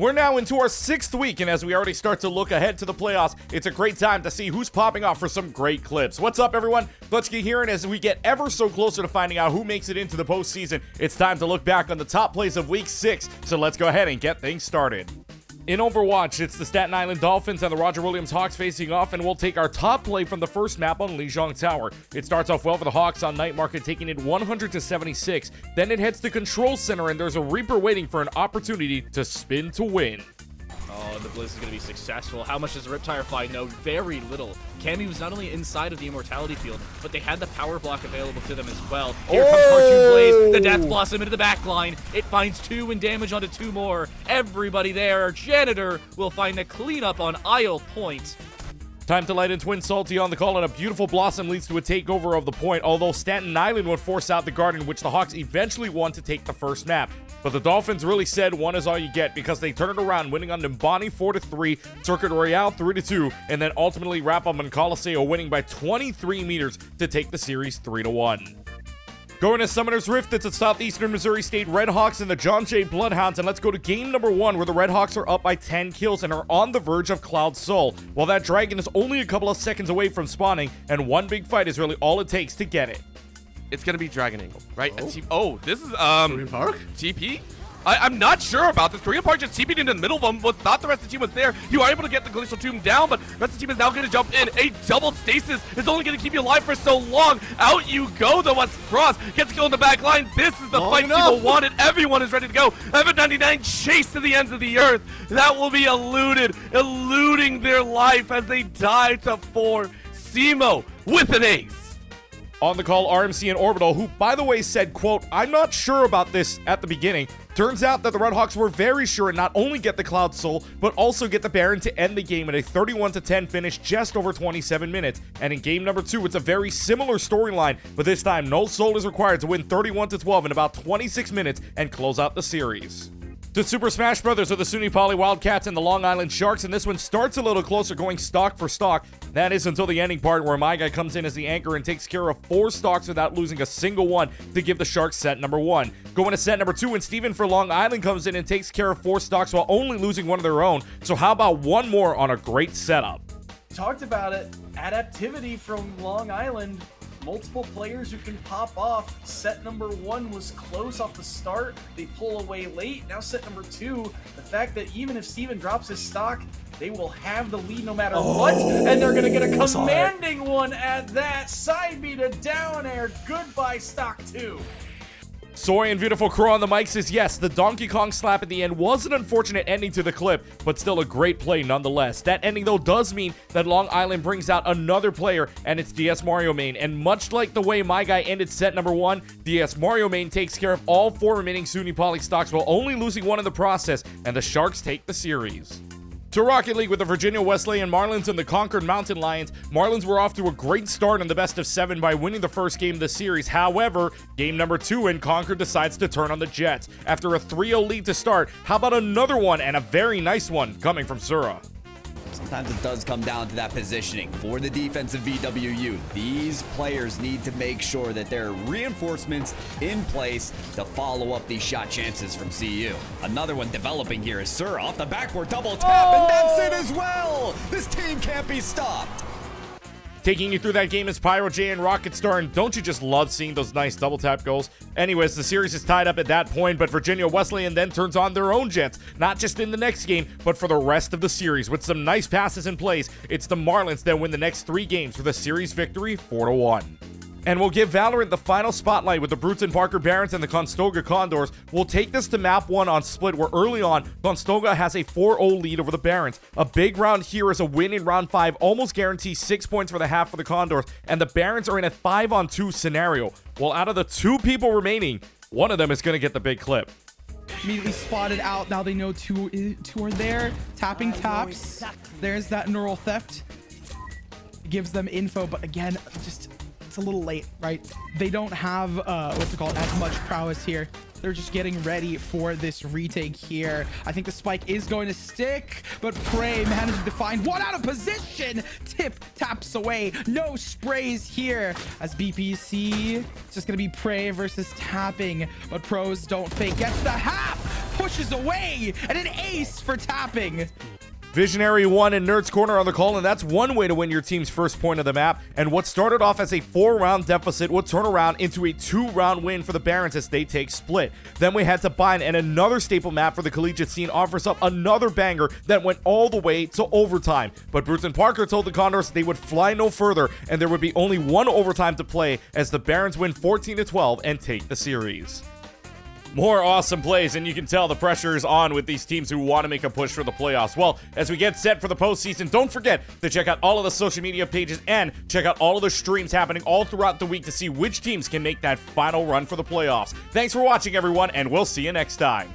We're now into our 6th week, and as we already start to look ahead to the playoffs, it's a great time to see who's popping off for some great clips. What's up, everyone? Let's get here, and as we get ever so closer to finding out who makes it into the postseason, it's time to look back on the top plays of week 6. So let's go ahead and get things started. In Overwatch, it's the Staten Island Dolphins and the Roger Williams Hawks facing off, and we'll take our top play from the first map on Lijiang Tower. It starts off well for the Hawks on Night Market, taking it 100-76. Then it heads to Control Center, and there's a Reaper waiting for an opportunity to spin to win. Oh, the Blizz is going to be successful. How much does Riptire know? Very little. Cammy was not only inside of the Immortality field, but they had the power block available to them as well. Here comes Cartoon Blaze, the Death Blossom into the back line. It finds 2 and damage onto 2 more. Everybody there. Janitor will find the cleanup on Isle Point. Time to light in Twin Salty on the call, and a beautiful Blossom leads to a takeover of the point, although Staten Island would force out the Garden, which the Hawks eventually won to take the first map. But the Dolphins really said one is all you get, because they turned it around, winning on Nimbani 4-3, Circuit Royale 3-2, and then ultimately wrap up on Colosseo, winning by 23 meters to take the series 3-1. Going to Summoner's Rift, it's at Southeastern Missouri State Red Hawks and the John Jay Bloodhounds, and let's go to game number 1, where the Red Hawks are up by 10 kills and are on the verge of Cloud Soul, while that dragon is only a couple of seconds away from spawning, and one big fight is really all it takes to get it. It's gonna be Dragon Angle, right? This is Korean Park? TP? I'm not sure about this. Korean Park just TP'd into the middle of them. Thought the rest of the team was there. You are able to get the Glacial Tomb down, but the rest of the team is now going to jump in. A double stasis is only going to keep you alive for so long. Out you go, though, as Cross gets killed in the back line. This is the fight people wanted. Everyone is ready to go. Evan 99 chase to the ends of the earth. That will be eluding their life as they die to 4. Simo with an ace. On the call, RMC and Orbital, who, by the way, said, quote, "I'm not sure about this" at the beginning. Turns out that the Red Hawks were very sure and not only get the Cloud Soul, but also get the Baron to end the game at a 31-10 finish just over 27 minutes. And in game number 2, it's a very similar storyline, but this time no soul is required to win 31-12 in about 26 minutes and close out the series. The Super Smash Brothers are the SUNY Poly Wildcats and the Long Island Sharks, and this one starts a little closer, going stock for stock. That is until the ending part, where my guy comes in as the anchor and takes care of 4 stocks without losing a single one to give the Sharks set number 1. Going to set number 2, and Steven for Long Island comes in and takes care of 4 stocks while only losing one of their own. So how about one more on a great setup? Talked about it. Adaptivity from Long Island. Multiple players who can pop off. Set number 1 was close off the start. They pull away late. Now set number 2, the fact that even if Steven drops his stock, they will have the lead no matter what, and they're going to get a commanding one at that. Side B to down air. Goodbye, stock 2. Soy and Beautiful Crow on the mic says, yes, the Donkey Kong slap at the end was an unfortunate ending to the clip, but still a great play nonetheless. That ending, though, does mean that Long Island brings out another player, and it's DS Mario Main. And much like the way my guy ended set number 1, DS Mario Main takes care of all 4 remaining SUNY Poly stocks while only losing one in the process, and the Sharks take the series. To Rocket League with the Virginia Wesleyan Marlins and the Concord Mountain Lions. Marlins were off to a great start in the best of 7 by winning the first game of the series. However, game number 2 and Concord decides to turn on the Jets. After a 3-0 lead to start, how about another one, and a very nice one, coming from Sura? Sometimes it does come down to that positioning for the defensive VWU. These players need to make sure that there are reinforcements in place to follow up these shot chances from CU. Another one developing here is Sura off the backboard double tap, and that's it as well. This team can't be stopped. Taking you through that game is Pyro J and Rocket Star, and don't you just love seeing those nice double tap goals? Anyways, the series is tied up at that point, but Virginia Wesleyan then turns on their own Jets, not just in the next game, but for the rest of the series. With some nice passes in place, it's the Marlins that win the next 3 games for the series victory 4-1. And we'll give Valorant the final spotlight with the Brutes and Parker Barons and the Conestoga Condors. We'll take this to map 1 on Split, where early on, Conestoga has a 4-0 lead over the Barons. A big round here is a win in round 5, almost guarantees 6 points for the half for the Condors, and the Barons are in a 5-on-2 scenario. Well, out of the 2 people remaining, one of them is going to get the big clip. Immediately spotted out. Now they know two are there. Tapping taps. There's that neural theft. Gives them info, but again, just it's a little late, right? They don't have what's it called, as much prowess here. They're just getting ready for this retake here. I think the spike is going to stick, but Prey manages to find one out of position. Tip taps away. No sprays here as BPC. It's just going to be Prey versus tapping, but pros don't fake. Gets the half. pushes away, and an ace for tapping. Visionary 1 and Nerds Corner on the call, and that's one way to win your team's first point of the map. And what started off as a 4-round deficit would turn around into a 2-round win for the Barons as they take Split. Then we had to bind, and another staple map for the collegiate scene offers up another banger that went all the way to overtime. But Bruce and Parker told the Condors they would fly no further, and there would be only one overtime to play as the Barons win 14-12 and take the series. More awesome plays, and you can tell the pressure is on with these teams who want to make a push for the playoffs. Well, as we get set for the postseason, don't forget to check out all of the social media pages and check out all of the streams happening all throughout the week to see which teams can make that final run for the playoffs. Thanks for watching, everyone, and we'll see you next time.